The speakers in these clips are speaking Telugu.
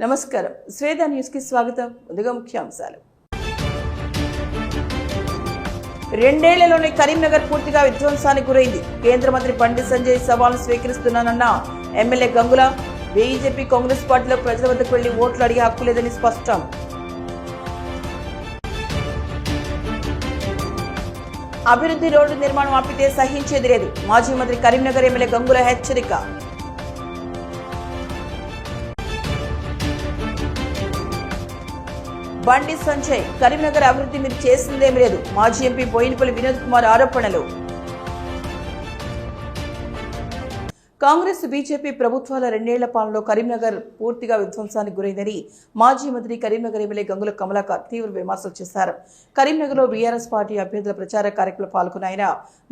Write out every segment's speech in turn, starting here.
నమస్కారం. శ్వేత న్యూస్ కి స్వాగతం. ముందుగా ముఖ్యాంశాలు. రెండేళ్లలోనే కరీంనగర్ పూర్తిగా విధ్వంసానికి గురైంది. కేంద్ర మంత్రి బండి సంజయ్ సవాల్ స్వీకరిస్తున్నానన్న ఎమ్మెల్యే గంగుల. బీజేపీ కాంగ్రెస్ పార్టీలో ప్రజల వద్దకు వెళ్లి ఓట్లు అడిగే హక్కు లేదని స్పష్టం. అభివృద్ధి రోడ్డు నిర్మాణం ఆపితే సహించేది లేదు. మాజీ మంత్రి కరీంనగర్ ఎమ్మెల్యే గంగుల హెచ్చరిక. బండి సంజయ్ కరీంనగర్ అభివృద్ధి మీరు చేసిందేమీ లేదు. మాజీ ఎంపీ బోయినపల్లి వినోద్ కుమార్ ఆరోపణలు. కాంగ్రెస్ బీజేపీ ప్రభుత్వాల రెండేళ్ల పాలనలో కరీంనగర్ పూర్తిగా విధ్వంసానికి గురైందని మాజీ మంత్రి కరీంనగర్ ఎమ్మెల్యే గంగుల కమలాకర్ తీవ్ర విమర్శలు చేశారు. కరీంనగర్లో బీఆర్ఎస్ పార్టీ అభ్యర్థుల ప్రచార కార్యక్రమంలో పాల్గొన్న ఆయన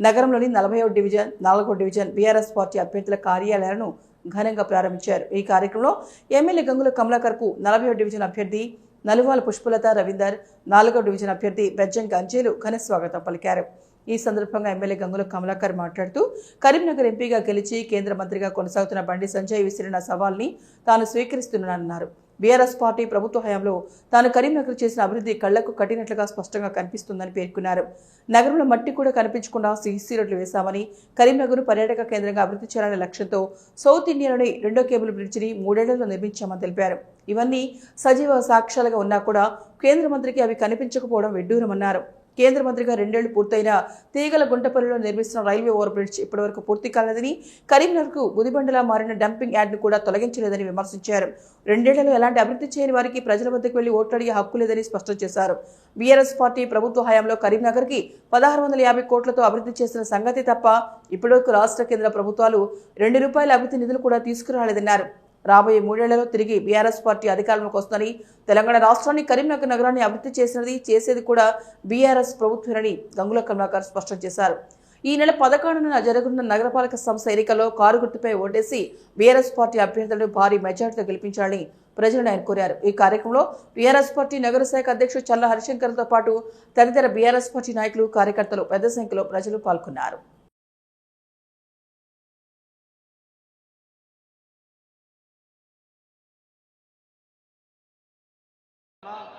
నగరంలోని 40వ డివిజన్ 4వ డివిజన్ బీఆర్ఎస్ పార్టీ అభ్యర్థుల కార్యాలయాలను ఘనంగా ప్రారంభించారు. ఈ కార్యక్రమంలో ఎమ్మెల్యే గంగుల కమలాకర్ కు 40వ డివిజన్ అభ్యర్థి నలువాల పుష్పలత రవీందర్, 4వ డివిజన్ అభ్యర్థి బెజ్జంకి అంజేలు ఘన స్వాగతం పలికారు. ఈ సందర్భంగా ఎమ్మెల్యే గంగుల కమలాకర్ మాట్లాడుతూ కరీంనగర్ ఎంపీగా గెలిచి కేంద్ర మంత్రిగా కొనసాగుతున్న బండి సంజయ్ విసిరిన సవాల్ని తాను స్వీకరిస్తున్నానన్నారు. బీఆర్ఎస్ పార్టీ ప్రభుత్వ హయాంలో తాను కరీంనగర్ చేసిన అభివృద్ధి కళ్లకు కట్టినట్లుగా స్పష్టంగా కనిపిస్తుందని పేర్కొన్నారు. నగరంలో మట్టి కూడా కనిపించకుండా సీసీ రోడ్లు వేశామని, కరీంనగర్ పర్యాటక కేంద్రంగా అభివృద్ధి చేయాలనే లక్ష్యంతో సౌత్ ఇండియాలోని 2వ కేబుల్ బ్రిడ్జిని 3 ఏళ్లలో నిర్మించామని తెలిపారు. ఇవన్నీ సజీవ సాక్ష్యాలుగా ఉన్నా కూడా కేంద్ర మంత్రికి అవి కనిపించకపోవడం విడ్డూరమన్నారు. కేంద్ర మంత్రిగా 2 ఏళ్లు పూర్తయిన తీగల గుంటపల్లిలో నిర్మిస్తున్న రైల్వే ఓవర్ బ్రిడ్జ్ ఇప్పటివరకు పూర్తి కాలేదని, కరీంనగర్కు గుదిబండలా మారిన డంపింగ్ యార్డ్ను కూడా తొలగించలేదని విమర్శించారు. 2 ఏళ్లలో ఎలాంటి అభివృద్ధి చేయని వారికి ప్రజల వద్దకు వెళ్లి ఓట్లు అడిగే హక్కు లేదని స్పష్టం చేశారు. బీఆర్ఎస్ పార్టీ ప్రభుత్వ హయాంలో కరీంనగర్కి 1650 కోట్లతో అభివృద్ధి చేసిన సంగతి తప్ప ఇప్పటివరకు రాష్ట్ర కేంద్ర ప్రభుత్వాలు ₹2 అభివృద్ధి నిధులు కూడా తీసుకురాలేదన్నారు. రాబోయే 3 ఏళ్లలో తిరిగి బీఆర్ఎస్ పార్టీ అధికారంలోకి వస్తుందని, తెలంగాణ రాష్ట్రాన్ని కరీంనగర్ నగరాన్ని అభివృద్ధి చేసేది కూడా బీఆర్ఎస్ ప్రభుత్వమని గంగుల కమలాకర్ స్పష్టం చేశారు. ఈ నెల 11న జరగనున్న నగరపాలక సంస్థ ఎన్నికల్లో కారు గుర్తుపై ఓటేసి బీఆర్ఎస్ పార్టీ అభ్యర్థులను భారీ మెజార్టీతో గెలిపించాలని ప్రజలను ఆయన కోరారు. ఈ కార్యక్రమంలో బీఆర్ఎస్ పార్టీ నగర శాఖ అధ్యక్షుడు చల్ల హరిశంకర్తో పాటు తదితర బీఆర్ఎస్ పార్టీ నాయకులు, కార్యకర్తలు పెద్ద సంఖ్యలో ప్రజలు పాల్గొన్నారు.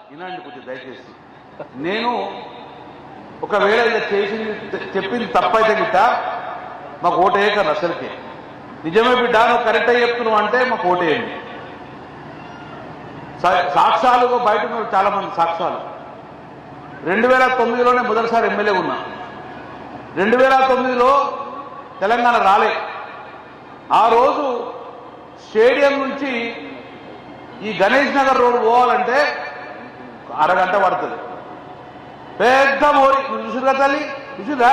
వినండి కొంచెం దయచేసి. నేను ఒకవేళ ఇలా చేసింది చెప్పింది తప్పైతే గిట్ట మాకు ఓటేయకరు. అసలుకే నిజమే బిడ్డ, నువ్వు కరెక్ట్ అయ్యి చెప్తున్నావు అంటే మాకు ఓటేయండి. సాక్ష్యాలుగా బయట చాలా మంది సాక్ష్యాలు. 2009లోనే మొదటిసారి ఎమ్మెల్యే ఉన్నా. 2009లో తెలంగాణ రాలే. ఆ రోజు స్టేడియం నుంచి ఈ గణేష్ నగర్ రోడ్డు పోవాలంటే అరగంట పడుతుంది. పెద్ద మోరి చూసిరా తల్లి, చూసిరా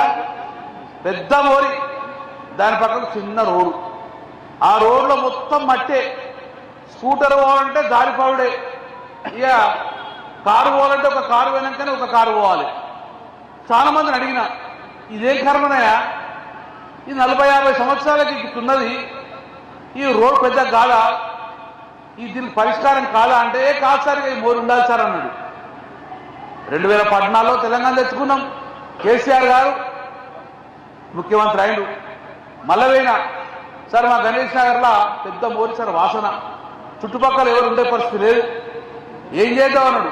పెద్ద మోరి, దాని పక్కకు చిన్న రోడ్డు. ఆ రోడ్లో మొత్తం మట్టే. స్కూటర్ పోవాలంటే దారిపావుడే. ఇక కారు పోవాలంటే ఒక కారు పోయినాకనే ఒక కారు పోవాలి. చాలా మందిని అడిగిన, ఇదేం కర్మనయా, ఇది 40-50 సంవత్సరాలకి ఉన్నది, ఈ రోడ్ పెద్ద కాదా, దీనికి పరిష్కారం కాదా అంటే కాదు సార్, ఈ మోరు ఉండాలి సార్ అన్నాడు. 2014లో తెలంగాణ తెచ్చుకున్నాం. కేసీఆర్ గారు ముఖ్యమంత్రి అయిండు. మల్లవేనా సార్ మా గణేష్ నగర్లో పెద్ద మోరి సార్ వాసన, చుట్టుపక్కల ఎవరు ఉండే పరిస్థితి లేదు, ఏం చేద్దాం అన్నాడు.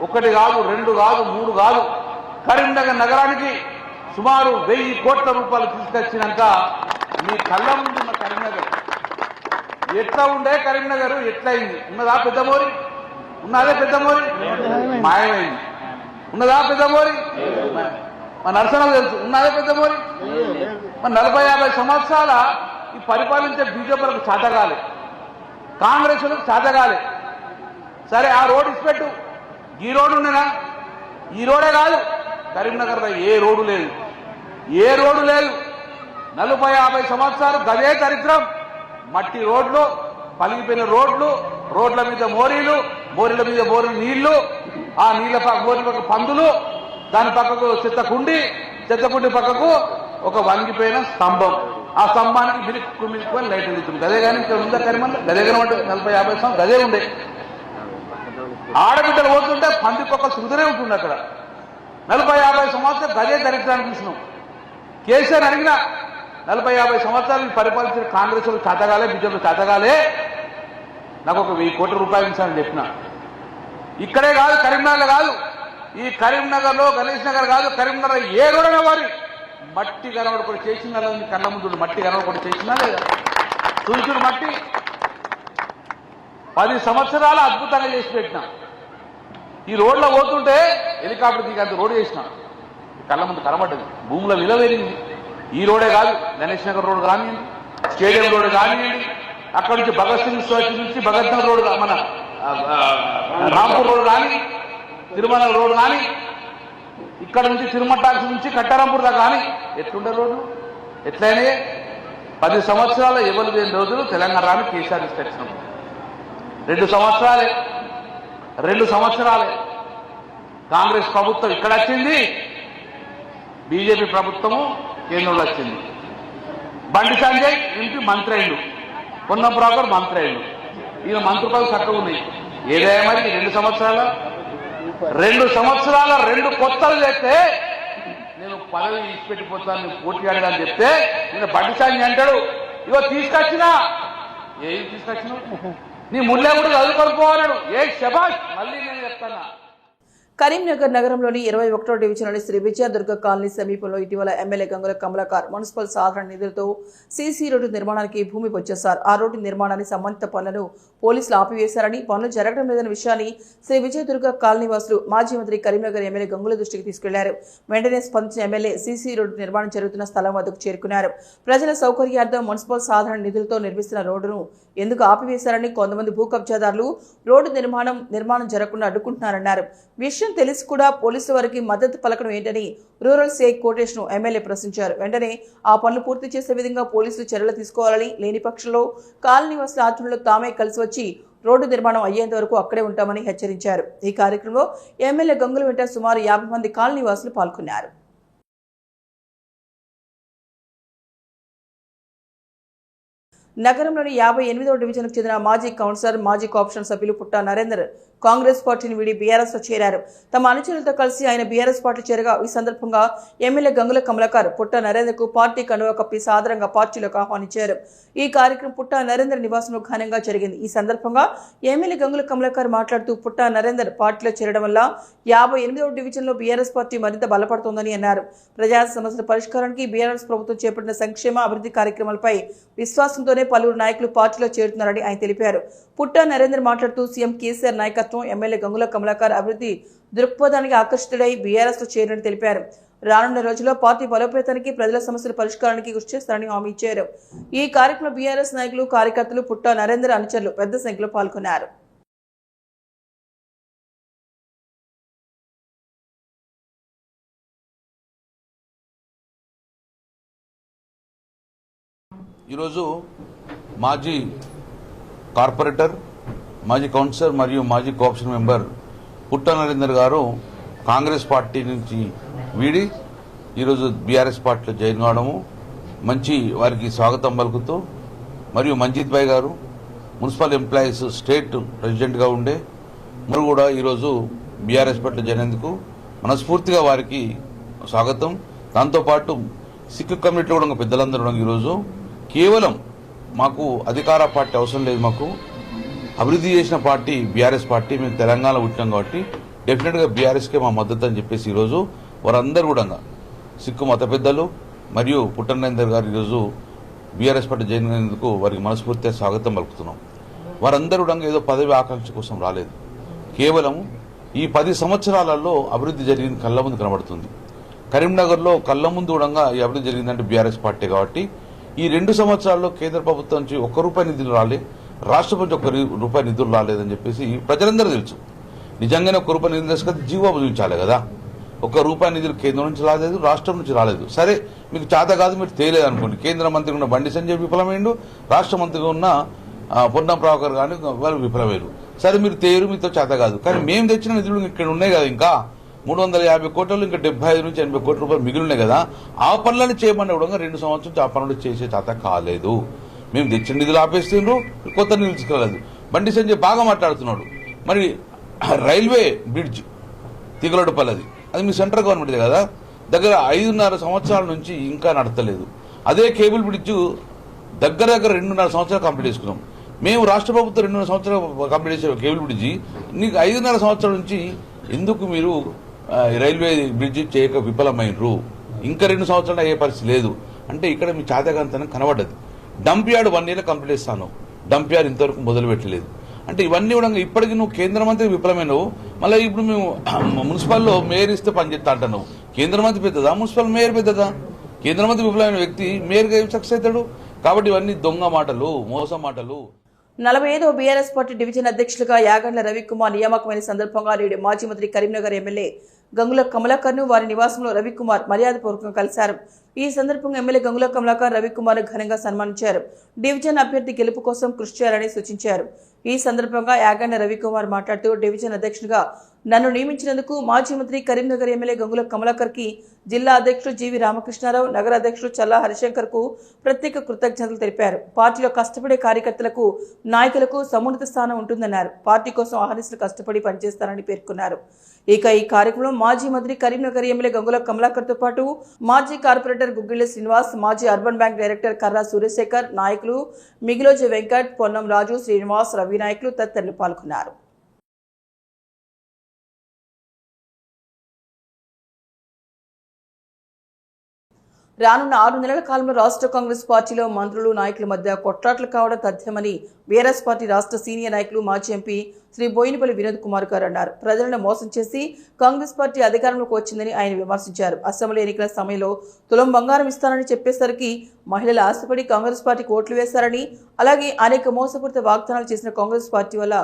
1 కాదు 2 కాదు 3 కాదు, కరీంనగర్ నగరానికి సుమారు 1000 కోట్ల రూపాయలు తీసుకొచ్చినాక మీ కళ్ళ ముందు ఉన్న కరీంనగర్ ఎట్లా ఉండే, కరీంనగర్ ఎట్లయింది? ఉన్నదా పెద్ద మోరి? ఉన్నదే పెద్ద మోరి? మాయమైంది. ఉన్నదా పెద్ద మోరి? మా నరసనకు తెలుసు. ఉన్నదే పెద్ద మోరి? మరి 40-50 సంవత్సరాల ఈ పరిపాలించే బీజేపీలకు చాతగాలే, కాంగ్రెస్ వాళ్ళకి చాతగాలే. సరే ఆ రోడ్డు ఇచ్చిపెట్టు, ఈ రోడ్డు ఉండేనా? ఈ రోడే కాదు, కరీంనగర్లో ఏ రోడ్డు లేదు, ఏ రోడ్డు లేదు. 40-50 సంవత్సరాలు గదే దరిద్రం. మట్టి రోడ్లు, పలిగిపోయిన రోడ్లు, రోడ్ల మీద మోరీలు, మోరీల మీద మోరీ నీళ్లు, ఆ నీళ్ల మోరీ పక్క పందులు, దాని పక్కకు చెత్త కుండి పక్కకు ఒక వంగిపోయిన స్తంభం. ఆ స్తంభానికి మిలుక్కుని లైట్ వెళ్తుంది. గదే కానీ ఇక్కడ ఉందా కరిమల్ల గదే కనబడ్డది 40-50 సంవత్సరం గదే ఉండే. ఆడబిడ్డలు పోతుంటే పందికొక్క సుగుదరే ఉంటుంది అక్కడ. 40-50 సంవత్సరాలు గదే దరిద్రాన్ని చూసినాం. కేసీఆర్ అడిగినా 40-50 సంవత్సరాలు పరిపాలించిన కాంగ్రెస్ వాళ్ళు చేతగాలే, బీజేపీ చేతగాలే, నాకు ఒక 1000 కోట్ల రూపాయలు ఇస్తానని చెప్పిన. ఇక్కడే కాదు, కరీంనగర్లో కాదు, ఈ కరీంనగర్లో గణేష్ నగర్ కాదు, కరీంనగర్ ఏ రోడ్డున వారి మట్టి కనబడుకొని చేసిందా లేదా? కళ్ళ ముందు మట్టి కనబడుకొని చేసిందా లేదా? చూసుడు మట్టి 10 సంవత్సరాలు అద్భుతంగా చేసి పెట్టినా. ఈ రోడ్లో పోతుంటే హెలికాప్టర్ దిగి అంత రోడ్డు చేసిన కళ్ళ ముందు కనబడ్డది. భూముల విలువ పెరిగింది. ఈ రోడే కాదు, గణేష్ నగర్ రోడ్ కానివ్వండి, స్టేడియం రోడ్ కానివ్వండి, అక్కడి నుంచి భగత్ సింగ్ స్టాచ్యూ నుంచి భగత్ నగర్ రోడ్, మన రాంపూర్ రోడ్ కానీ, తిరుమల రోడ్ కానీ, ఇక్కడ నుంచి తిరుమటాక్స్ నుంచి కట్టారంపూర్ దాకా కానీ ఎట్లుండే రోడ్లు ఎట్లయినా 10 సంవత్సరాల ఎవరు లేని రోజులు తెలంగాణ కేసీఆర్ ఇష్టం. 2 సంవత్సరాలే కాంగ్రెస్ ప్రభుత్వం ఇక్కడ వచ్చింది, బీజేపీ ప్రభుత్వము కేంద్రంలో వచ్చింది. బండి సంజయ్ ఇంటి మంత్రి అయిండు, పొన్నం ప్రభాకర్ మంత్రి అయిండు. ఈయన మంత్రి పదవి చక్కగా ఉన్నాయి. ఏదైనా మరి 2 సంవత్సరాల 2 కొత్తలు చేస్తే నేను పదవి ఇచ్చిపెట్టిపోతాను, నేను పోటీ అడగాలని చెప్తే నేను బండి సంజయ్ అంటాడు, ఇగో తీసుకొచ్చినా. ఏం తీసుకొచ్చినా? నీ ముల్లే కూడా చదువుకొని పోవాలన్నాడు. ఏ శబాష్, మళ్ళీ నేను చెప్తానా. కరీంనగర్ నగరంలోని 21వ డివిజన్లోని శ్రీ విజయదుర్గ కాలనీ సమీపంలో ఇటీవల ఎమ్మెల్యే గంగుల కమలాకర్ మున్సిపల్ సాధారణ నిధులతో సీసీ రోడ్డు నిర్మాణానికి భూమి వచ్చేశారు. ఆ రోడ్డు నిర్మాణాన్ని సంబంధిత పనులను పోలీసులు ఆపివేశారని, పనులు జరగడం లేదన్న విషయాన్ని శ్రీ విజయదుర్గ కాలనీ వాసులు మాజీ మంత్రి కరీంనగర్ ఎమ్మెల్యే గంగుల దృష్టికి తీసుకెళ్లారు. వెంటనే స్పందించిన ఎమ్మెల్యే సీసీ రోడ్డు నిర్మాణం జరుగుతున్న స్థలం వద్దకు చేరుకున్నారు. ప్రజల సౌకర్యార్థం మున్సిపల్ సాధారణ నిధులతో నిర్మిస్తున్న రోడ్డును ఎందుకు ఆపివేశారని, కొంతమంది భూ కబ్జాదారులు రోడ్డు నిర్మాణం జరగకుండా అడ్డుకుంటున్నారన్నారు. విషయం తెలిసి కూడా పోలీసుల వారికి మద్దతు పలకడం ఏంటని రూరల్ సీఐ కోటేష్ను ఎమ్మెల్యే ప్రశ్నించారు. వెంటనే ఆ పనులు పూర్తి చేసే విధంగా పోలీసులు చర్యలు తీసుకోవాలని, లేని పక్షంలో కాలనీ వాసుల ఆధ్వర్యంలో తామే కలిసి వచ్చి రోడ్డు నిర్మాణం అయ్యేంత వరకు అక్కడే ఉంటామని హెచ్చరించారు. ఈ కార్యక్రమంలో ఎమ్మెల్యే గంగుల వెంట సుమారు 50 మంది కాలనీ వాసులు పాల్గొన్నారు. నగరంలోని 58వ డివిజన్కు చెందిన మాజీ కౌన్సిలర్, మాజీ కోఆప్షన్ సభ్యులు పుట్టా నరేందర్ కాంగ్రెస్ పార్టీని వీడి బీఆర్ఎస్ లో చేరారు. తమ అనుచరులతో కలిసి ఆయన బీఆర్ఎస్ పార్టీ చేరగా ఈ సందర్భంగా ఎమ్మెల్యే గంగుల కమలాకర్ పుట్టా నరేందర్ కు పార్టీ కండువా కప్పి సాదరంగా పార్టీలోకి ఆహ్వానించారు. ఈ కార్యక్రమం పుట్టా నరేందర్ నివాసంలో ఘనంగా జరిగింది. ఈ సందర్భంగా ఎమ్మెల్యే గంగుల కమలాకర్ మాట్లాడుతూ పుట్టా నరేందర్ పార్టీలో చేరడం వల్ల 58వ డివిజన్లో బీఆర్ఎస్ పార్టీ మరింత బలపడుతోందని అన్నారు. ప్రజా సమస్యల పరిష్కారానికి బీఆర్ఎస్ ప్రభుత్వం చేపట్టిన సంక్షేమ అభివృద్ధి కార్యక్రమాలపై విశ్వాసంతోనే పలువురు నాయకులు పార్టీలో చేరుతున్నారని ఆయన తెలిపారు. పుట్టా నరేందర్ మాట్లాడుతూ సీఎం కేసీఆర్ నాయకత్వం, ఎమ్మెల్యే గంగుల కమలాకర్ అభివృద్ధి దృక్పథానికి ఆకర్షితుడై బీఆర్ఎస్ లో చేరినని తెలిపారు. రానున్న రోజుల్లో పార్టీ బలోపేతానికి, ప్రజల సమస్యల పరిష్కారానికి కృషి చేస్తారని హామీ ఇచ్చారు. ఈ కార్యక్రమంలో బీఆర్ఎస్ నాయకులు, కార్యకర్తలు, పుట్టా నరేందర్ అనుచరులు పెద్ద సంఖ్యలో పాల్గొన్నారు. ఈరోజు మాజీ కార్పొరేటర్, మాజీ కౌన్సిలర్ మరియు మాజీ కోఆప్షన్ మెంబర్ పుట్టా నరేందర్ గారు కాంగ్రెస్ పార్టీ నుంచి వీడి ఈరోజు బీఆర్ఎస్ పార్టీలో జాయిన్ కావడము మంచి వారికి స్వాగతం పలుకుతూ, మరియు మంజిత్ భాయ్ గారు మున్సిపల్ ఎంప్లాయీస్ స్టేట్ ప్రెసిడెంట్గా ఉండే మరి కూడా ఈరోజు బీఆర్ఎస్ పార్టీలో జాయిన్ అయినందుకు మనస్ఫూర్తిగా వారికి స్వాగతం. దాంతోపాటు సిక్కు కమ్యూనిటీలో కూడా పెద్దలందరూ ఈరోజు కేవలం మాకు అధికార పార్టీ అవసరం లేదు, మాకు అభివృద్ధి చేసిన పార్టీ బీఆర్ఎస్ పార్టీ, మేము తెలంగాణ పుట్టినాం కాబట్టి డెఫినెట్గా బీఆర్ఎస్కే మా మద్దతు అని చెప్పేసి ఈరోజు వారందరూ కూడా సిక్కు మత పెద్దలు మరియు పుట్టా నరేందర్ గారు ఈరోజు బీఆర్ఎస్ పార్టీ జాయిన్ అయినందుకు వారికి మనస్ఫూర్తిగా స్వాగతం పలుకుతున్నాం. వారందరూ కూడా ఏదో పదవి ఆకాంక్ష కోసం రాలేదు, కేవలం ఈ 10 సంవత్సరాలలో అభివృద్ధి జరిగింది కళ్ళ ముందు కనబడుతుంది. కరీంనగర్లో కళ్ళ ముందు కూడా ఈ అభివృద్ధి జరిగిందంటే బీఆర్ఎస్ పార్టీ కాబట్టి ఈ 2 సంవత్సరాల్లో కేంద్ర ప్రభుత్వం నుంచి ₹1 నిధులు రాలే, రాష్ట్రం నుంచి ₹1 నిధులు రాలేదని చెప్పేసి ప్రజలందరూ తెలుసు. నిజంగానే ₹1 నిధులు తీసుకొస్తే జీవో చూపించాలి కదా. ₹1 నిధులు కేంద్రం నుంచి రాలేదు, రాష్ట్రం నుంచి రాలేదు. సరే మీకు చేత కాదు, మీరు తేలేదు అనుకోండి. కేంద్ర మంత్రిగా ఉన్న బండి సంజయ్ విఫలమైండు, రాష్ట్ర మంత్రిగా ఉన్న పొన్నం ప్రభాకర్ కానీ వాళ్ళు విఫలమయ్యారు. సరే మీరు తేరు, మీతో చేత కాదు. కానీ మేము తెచ్చిన నిధులు ఇక్కడ ఉన్నాయి కదా, ఇంకా 350 కోట్లలో ఇంకా 75 నుంచి 80 కోట్ల రూపాయలు మిగిలినాయి కదా, ఆ పనులను చేయమని కూడా 2 సంవత్సరాల నుంచి ఆ పనులు చేసే చేత కాలేదు. మేము తెచ్చిన నిధులు ఆపేస్తుండ్రు, కొత్త నిధులు తీసుకురాలేదు. బండి సంజయ్ బాగా మాట్లాడుతున్నాడు. మరి రైల్వే బ్రిడ్జ్ తిగలడుపల్లది, అది మీ సెంట్రల్ గవర్నమెంట్దే కదా, దగ్గర 5.5 సంవత్సరాల నుంచి ఇంకా నడతలేదు. అదే కేబుల్ బ్రిడ్జ్ దగ్గర 2.5 సంవత్సరాలు కంప్లీట్ చేసుకున్నాం. మేము రాష్ట్ర ప్రభుత్వం 2.5 సంవత్సరాలు కంప్లీట్ చేసే కేబుల్ బ్రిడ్జి నీకు 5.5 సంవత్సరాల నుంచి ఎందుకు మీరు రైల్వే బ్రిడ్జి చేయక విఫలమైనరు? ఇంకా 2 సంవత్సరాలు అయ్యే పరిస్థితి లేదు అంటే ఇక్కడ మీ చాతకంతనం కనబడ్డది. డంప్ యార్డ్ 1 year కంప్లీట్ చేస్తాను, డంప్ యార్డ్ ఇంతవరకు మొదలు పెట్టలేదు. అంటే ఇవన్నీ కూడా ఇప్పటికీ నువ్వు కేంద్ర మంత్రి విఫలమైనవు. మళ్ళీ ఇప్పుడు మేము మున్సిపల్లో మేయర్ ఇస్తే పనిచేస్తా అంటున్నావు. కేంద్ర మంత్రి పెద్దదా, మున్సిపల్ మేయర్ పెద్దదా? కేంద్ర మంత్రి విఫలమైన వ్యక్తి మేయర్గా ఏం సక్సెస్ అవుతాడు? కాబట్టి ఇవన్నీ దొంగ మాటలు, మోసం మాటలు. 45వ బీఆర్ఎస్ పార్టీ డివిజన్ అధ్యక్షులుగా యాగండ్ల రవికుమార్ నియామకమైన సందర్భంగా నేడు మాజీ మంత్రి కరీంనగర్ ఎమ్మెల్యే గంగుల కమలాకర్ను వారి నివాసంలో రవికుమార్ మర్యాదపూర్వకంగా కలిశారు. ఈ సందర్భంగా ఎమ్మెల్యే గంగుల కమలాకర్ రవికుమార్ ఘనంగా సన్మానించారు. డివిజన్ అభ్యర్థి గెలుపు కోసం కృషి చేయాలని సూచించారు. ఈ సందర్భంగా యాగండ్ల రవికుమార్ మాట్లాడుతూ డివిజన్ అధ్యక్షుడిగా నన్ను నియమించినందుకు మాజీ మంత్రి కరీంనగర్ ఎమ్మెల్యే గంగుల కమలాకర్ కి, జిల్లా అధ్యక్షుడు జీవి రామకృష్ణారావు, నగర అధ్యక్షుడు చల్లా హరిశంకర్ కు ప్రత్యేక కృతజ్ఞతలు తెలిపారు. పార్టీలో కష్టపడే కార్యకర్తలకు, నాయకులకు సమున్నత స్థానం ఉంటుందన్నారు. పార్టీ కోసం అహర్నిశలు కష్టపడి పనిచేస్తారని పేర్కొన్నారు. ఇక ఈ కార్యక్రమంలో మాజీ మంత్రి కరీంనగర్ ఎమ్మెల్యే గంగుల కమలాకర్ తో పాటు మాజీ కార్పొరేటర్ గుగ్గిళ్ల శ్రీనివాస్, మాజీ అర్బన్ బ్యాంక్ డైరెక్టర్ కర్రా సూర్యశేఖర్, నాయకులు మిగిలోజి వెంకట్, పొన్నం రాజు, శ్రీనివాస్, రవి నాయకులు తదితరులు పాల్గొన్నారు. రానున్న 6 నెలల కాలంలో రాష్ట్ర కాంగ్రెస్ పార్టీలో మంత్రులు, నాయకుల మధ్య కొట్లాట్లు కావడం తథ్యమని బీఆర్ఎస్ పార్టీ రాష్ట్ర సీనియర్ నాయకులు మాజీ ఎంపీ శ్రీ బోయినపల్లి వినోద్ కుమార్ గారు అన్నారు. ప్రజలను మోసం చేసి కాంగ్రెస్ పార్టీ అధికారంలోకి వచ్చిందని ఆయన విమర్శించారు. అసెంబ్లీ ఎన్నికల సమయంలో తులం బంగారం ఇస్తానని చెప్పేసరికి మహిళలు ఆశపడి కాంగ్రెస్ పార్టీకి ఓట్లు వేశారని, అలాగే అనేక మోసపూరిత వాగ్దానాలు చేసిన కాంగ్రెస్ పార్టీ వల్ల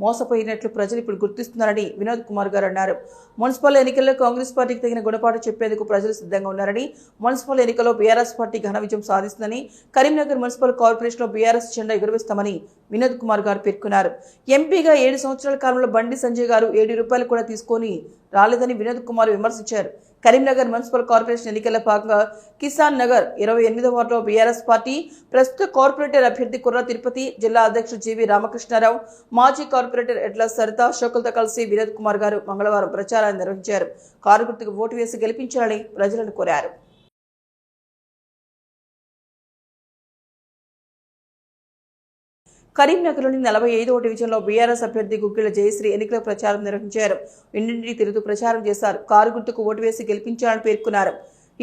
మోసపోయినట్లు ప్రజలు ఇప్పుడు గుర్తిస్తున్నారని వినోద్ కుమార్ గారు అన్నారు. మున్సిపల్ ఎన్నికల్లో కాంగ్రెస్ పార్టీకి తగిన గుణపాఠం చెప్పేందుకు ప్రజలు సిద్ధంగా ఉన్నారని, మున్సిపల్ ఎన్నికల్లో బీఆర్ఎస్ పార్టీ ఘన విజయం సాధిస్తుందని, కరీంనగర్ మున్సిపల్ కార్పొరేషన్లో బీఆర్ఎస్ జెండా ఎగురవేస్తామని వినోద్ కుమార్ గారు పేర్కొన్నారు. ఎంపీగా 7 సంవత్సరాల కాలంలో బండి సంజయ్ గారు 7 రూపాయలు కూడా తీసుకొని రాలేదని వినోద్ కుమార్ విమర్శించారు. కరీంనగర్ మున్సిపల్ కార్పొరేషన్ ఎన్నికల భాగంగా కిసాన్ నగర్ 28వ వార్డులో బీఆర్ఎస్ పార్టీ ప్రస్తుత కార్పొరేటర్ అభ్యర్థి కుర్ర తిరుపతి, జిల్లా అధ్యక్షుడు జీవి రామకృష్ణారావు, మాజీ కార్పొరేటర్ ఎడ్ల సరిత, అశోకులతో కలిసి వినోద్ కుమార్ గారు మంగళవారం ప్రచారాన్ని నిర్వహించారు. కారు గుర్తుకు ఓటు వేసి గెలిపించాలని ప్రజలను కోరారు. కరీంనగర్లోని 45వ డివిజన్లో బీఆర్ఎస్ అభ్యర్థి గుగ్గిళ్ల జయశ్రీ ఎన్నికల ప్రచారం నిర్వహించారు. ఇంటింటికి తిరుగుతూ ప్రచారం చేశారు. కారు గుర్తుకు ఓటు వేసి గెలిపించాలని పేర్కొన్నారు.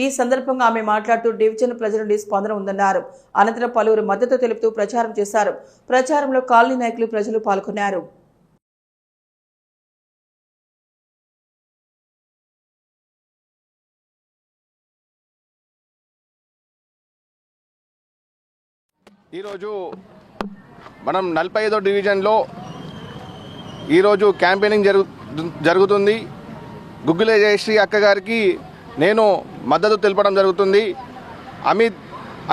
ఈ సందర్భంగా ఆమె మాట్లాడుతూ డివిజన్ ప్రజల నుండి స్పందన ఉందన్నారు. అనంతరం పలువురు మద్దతు తెలుపుతూ ప్రచారం చేశారు. ప్రచారంలో కాలనీ నాయకులు, ప్రజలు పాల్గొన్నారు. ఈరోజు మనం 45వ డివిజన్లో ఈరోజు క్యాంపెయినింగ్ జరుగుతుంది. గుగ్గిళ్ల జయశ్రీ అక్క గారికి నేను మద్దతు తెలపడం జరుగుతుంది. అమిత్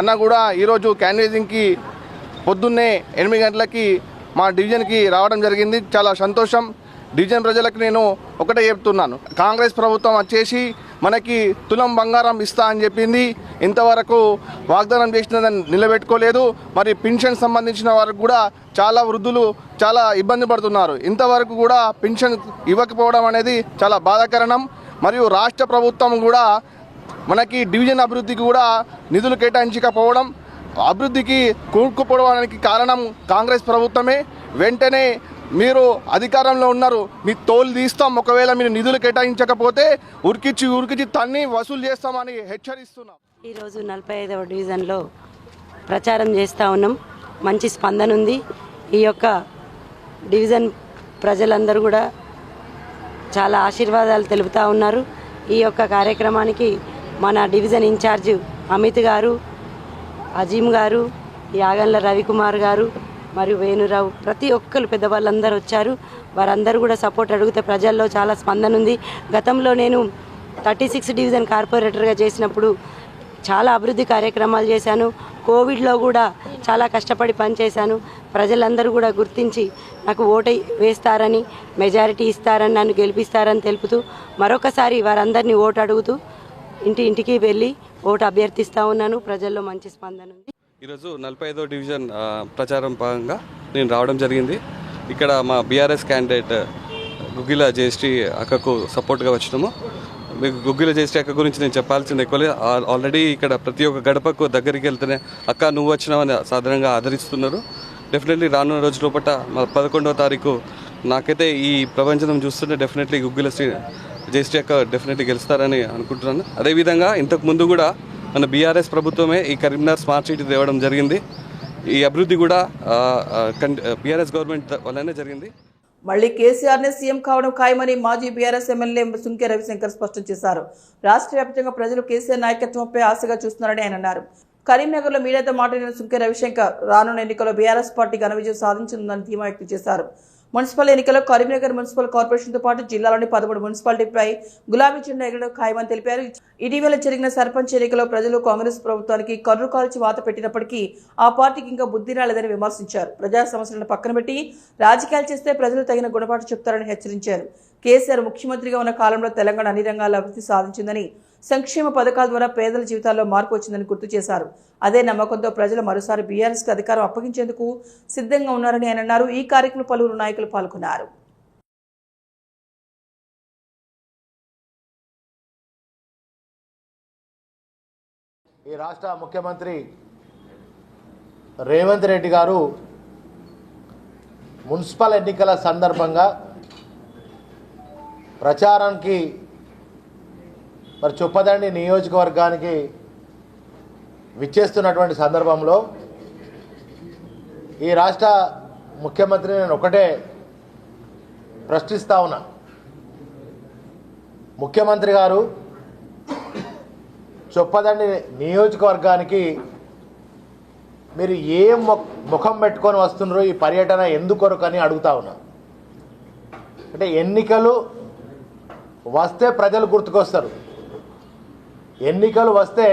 అన్న కూడా ఈరోజు క్యాండిడేటింగ్కి పొద్దున్నే 8 గంటలకి మా డివిజన్కి రావడం జరిగింది. చాలా సంతోషం. డివిజన్ ప్రజలకు నేను ఒకటే చెప్తున్నాను, కాంగ్రెస్ ప్రభుత్వం వచ్చేసి మనకి తులం బంగారం ఇస్తా అని చెప్పింది. ఇంతవరకు వాగ్దానం చేసినదని నిలబెట్టుకోలేదు. మరి పెన్షన్ సంబంధించిన వారికి కూడా చాలా వృద్ధులు చాలా ఇబ్బంది పడుతున్నారు. ఇంతవరకు కూడా పెన్షన్ ఇవ్వకపోవడం అనేది చాలా బాధాకరణం. మరియు రాష్ట్ర ప్రభుత్వం కూడా మనకి డివిజన్ అభివృద్ధికి కూడా నిధులు కేటాయించకపోవడం, అభివృద్ధికి కూరుకుపోవడానికి కారణం కాంగ్రెస్ ప్రభుత్వమే. వెంటనే మీరు అధికారంలో ఉన్నారు, మీ తోలు తీస్తాం, ఒకవేళ మీరు నిధులు కేటాయించకపోతే ఉరికిచ్చి తన్ని వసూలు చేస్తామని హెచ్చరిస్తున్నాం. ఈరోజు 45వ డివిజన్లో ప్రచారం చేస్తూ ఉన్నాం. మంచి స్పందన ఉంది. ఈ యొక్క డివిజన్ ప్రజలందరూ కూడా చాలా ఆశీర్వాదాలు తెలుపుతూ ఉన్నారు. ఈ యొక్క కార్యక్రమానికి మన డివిజన్ ఇన్ఛార్జ్ అమిత్ గారు, అజీమ్ గారు, యాగండ్ల రవికుమార్ గారు మరియు వేణురావు, ప్రతి ఒక్కరు పెద్దవాళ్ళందరూ వచ్చారు. వారందరూ కూడా సపోర్ట్ అడిగితే ప్రజల్లో చాలా స్పందన ఉంది. గతంలో నేను 36 డివిజన్ కార్పొరేటర్గా చేసినప్పుడు చాలా అభివృద్ధి కార్యక్రమాలు చేశాను. కోవిడ్లో కూడా చాలా కష్టపడి పనిచేశాను. ప్రజలందరూ కూడా గుర్తించి నాకు ఓటు వేస్తారని, మెజారిటీ ఇస్తారని, నన్ను గెలిపిస్తారని తెలుపుతూ మరొకసారి వారందరినీ ఓటు అడుగుతూ ఇంటికి వెళ్ళి ఓటు అభ్యర్థిస్తూ ఉన్నాను. ప్రజల్లో మంచి స్పందన ఉంది. ఈరోజు 45వ డివిజన్ ప్రచారం భాగంగా నేను రావడం జరిగింది. ఇక్కడ మా బీఆర్ఎస్ క్యాండిడేట్ గుగ్గిల జయశ్రీ అక్కకు సపోర్ట్గా వచ్చినాము. మీకు గుగ్గిల జయశ్రీ అక్క గురించి నేను చెప్పాల్సింది ఎక్కువ లేదు. ఆల్రెడీ ఇక్కడ ప్రతి ఒక్క గడపకు దగ్గరికి వెళ్తేనే అక్క నువ్వు వచ్చినావని సాధారణంగా ఆదరిస్తున్నారు. డెఫినెట్లీ రానున్న రోజు లోపల 11వ తారీఖు నాకైతే ఈ ప్రపంచం చూస్తుంటే డెఫినెట్లీ గుగ్గిల జయశ్రీ అక్క డెఫినెట్లీ గెలుస్తారని అనుకుంటున్నాను. అదేవిధంగా ఇంతకు ముందు కూడా మన బీఆర్ఎస్ ప్రభుత్వమే ఈ కరీంనగర్ స్మార్ట్ సిటీ తేవడం జరిగింది. ఈ అభివృద్ధి కూడా బీఆర్ఎస్ గవర్నమెంట్ వల్లనే జరిగింది. మళ్లీ కేసీఆర్నే సీఎం కావడం ఖాయమని మాజీ బీఆర్ఎస్ ఎమ్మెల్యే సుంకె రవిశంకర్ స్పష్టం చేశారు. రాష్ట్ర వ్యాప్తంగా ప్రజలు కేసీఆర్ నాయకత్వంపై ఆశగా చూస్తున్నారని ఆయన అన్నారు. కరీంనగర్లో మీడియాతో మాట్లాడిన సుంకె రవిశంకర్ రానున్న ఎన్నికల్లో బీఆర్ఎస్ పార్టీ ఘన విజయం సాధించనుందని ధీమా వ్యక్తం చేశారు. మున్సిపల్ ఎన్నికల్లో కరీంనగర్ మున్సిపల్ కార్పొరేషన్తో పాటు జిల్లాలోని 13 మున్సిపాలిటీపై గులాబీ జెండా ఎగరడం ఖాయమని తెలిపారు. ఇటీవల జరిగిన సర్పంచ్ ఎన్నికల్లో ప్రజలు కాంగ్రెస్ ప్రభుత్వానికి కర్రు కాల్చి వాత పెట్టినప్పటికీ ఆ పార్టీకి ఇంకా బుద్ధి రాలేదని విమర్శించారు. ప్రజా సమస్యలను పక్కన పెట్టి రాజకీయాలు చేస్తే ప్రజలు తగిన గుణపాఠం చెప్తారని హెచ్చరించారు. కేసీఆర్ ముఖ్యమంత్రిగా ఉన్న కాలంలో తెలంగాణ అన్ని రంగాల్లో అభివృద్ధి సాధించిందని, సంక్షేమ పథకాల ద్వారా పేదల జీవితాల్లో మార్పు వచ్చిందని గుర్తు చేశారు. అదే నమ్మకంతో ప్రజలు మరోసారి బీఆర్ఎస్కి అధికారం అప్పగించేందుకు సిద్ధంగా ఉన్నారని ఆయన అన్నారు. ఈ కార్యక్రమంలో పలువురు నాయకులు పాల్గొన్నారు. ఈ రాష్ట్ర ముఖ్యమంత్రి రేవంత్ రెడ్డి గారు మున్సిపల్ ఎన్నికల సందర్భంగా ప్రచారానికి మరి చొప్పదండి నియోజకవర్గానికి విచ్చేస్తున్నటువంటి సందర్భంలో ఈ రాష్ట్ర ముఖ్యమంత్రి నేను ఒకటే ప్రశ్నిస్తా ఉన్నా. ముఖ్యమంత్రి గారు చొప్పదండి నియోజకవర్గానికి మీరు ఏ ముఖం పెట్టుకొని వస్తున్నారు, ఈ పర్యటన ఎందుకొరకని అడుగుతా ఉన్నా. అంటే ఎన్నికలు వస్తే ప్రజలు గుర్తుకొస్తారు, ఎన్నికలు వస్తే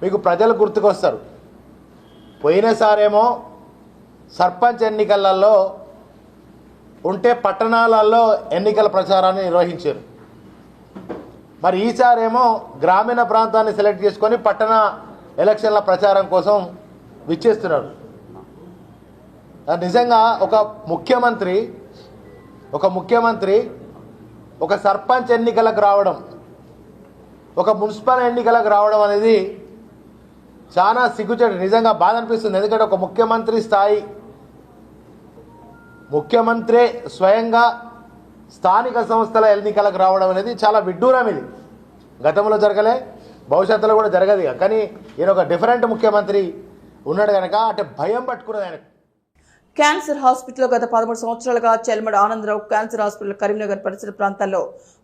మీకు ప్రజలు గుర్తుకొస్తారు. పోయినసారేమో సర్పంచ్ ఎన్నికలలో ఉంటే పట్టణాలలో ఎన్నికల ప్రచారాన్ని నిర్వహించారు. మరి ఈసారేమో గ్రామీణ ప్రాంతాన్ని సెలెక్ట్ చేసుకొని పట్టణ ఎలక్షన్ల ప్రచారం కోసం విచ్చేస్తున్నారు. నిజంగా ఒక ముఖ్యమంత్రి ఒక సర్పంచ్ ఎన్నికలకు రావడం, ఒక మున్సిపల్ ఎన్నికలకు రావడం అనేది చాలా సిగ్గుచేటు. నిజంగా బాధ అనిపిస్తుంది. ఎందుకంటే ఒక ముఖ్యమంత్రి స్వయంగా స్థానిక సంస్థల ఎన్నికలకు రావడం అనేది చాలా విడ్డూరం. ఇది గతంలో జరగలే, భవిష్యత్తులో కూడా జరగదు. కానీ ఈయన ఒక డిఫరెంట్ ముఖ్యమంత్రి ఉన్నాడు కనుక అంటే భయం పట్టుకున్నది ఆయనకు. క్యాన్సర్ హాస్పిటల్ గత 13 సంవత్సరాలుగా చెల్మడ ఆనందరావు క్యాన్సర్ హాస్పిటల్ కరీంనగర్ పరిసర ప్రాంతాల్లో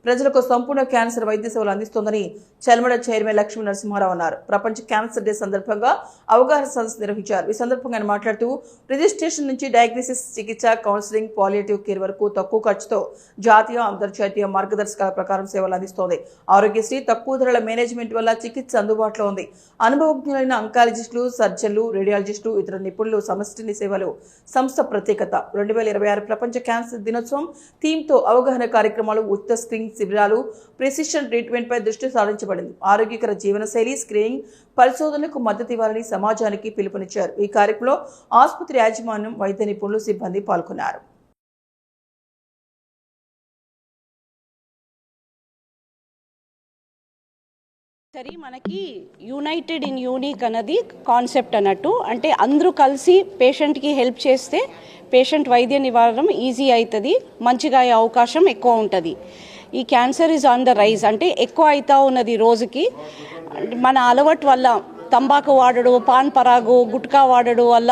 ప్రజలకు సంపూర్ణ క్యాన్సర్ వైద్య సేవలు అందిస్తోందని చెల్మడ చైర్మన్ లక్ష్మీ నరసింహారావు అన్నారు. ప్రపంచ క్యాన్సర్ డే సందర్భంగా అవగాహన సదస్సు నిర్వహించారు. ఈ సందర్భంగా ఆయన మాట్లాడుతూ రిజిస్ట్రేషన్ నుంచి డయాగ్నోసిస్, చికిత్స, కౌన్సిలింగ్, పాలియేటివ్ కేర్ వరకు తక్కువ ఖర్చుతో జాతీయ, అంతర్జాతీయ మార్గదర్శకాల ప్రకారం సేవలు అందిస్తోంది. ఆరోగ్యశ్రీ తక్కువ ధరల మేనేజ్మెంట్ వల్ల చికిత్స అందుబాటులో ఉంది. అనుభవజ్ఞులైన అంకాలజిస్టులు, సర్జన్లు, రేడియాలజిస్టులు, ఇతర నిపుణులు సమష్టిని సేవలు సంస్థ ప్రత్యేకత. 2026 ప్రపంచ క్యాన్సర్ దినోత్సవం థీమ్తో అవగాహన కార్యక్రమాలు, ఉచిత స్క్రీనింగ్ శిబిరాలు, ప్రిసిషన్ ట్రీట్మెంట్ పై దృష్టి సారించబడింది. ఆరోగ్యకర జీవనశైలి, స్క్రీనింగ్, పరిశోధనలకు మద్దతు ఇవ్వాలని సమాజానికి పిలుపునిచ్చారు. ఈ కార్యక్రమంలో ఆసుపత్రి యాజమాన్యం, వైద్య నిపుణులు, సిబ్బంది పాల్గొన్నారు. సరే, మనకి యునైటెడ్ ఇన్ యూనిక్ అన్నది కాన్సెప్ట్ అన్నట్టు. అంటే అందరూ కలిసి పేషెంట్కి హెల్ప్ చేస్తే పేషెంట్ వైద్య నివారణ ఈజీ అవుతుంది, మంచిగా అయ్యే అవకాశం ఎక్కువ ఉంటుంది. ఈ cancer is on the rise, అంటే ఎక్కువ అవుతూ ఉన్నది రోజుకి. మన అలవాటు వల్ల తంబాకు వాడడు, పాన్ పరాగు, గుట్కా వాడడు వల్ల,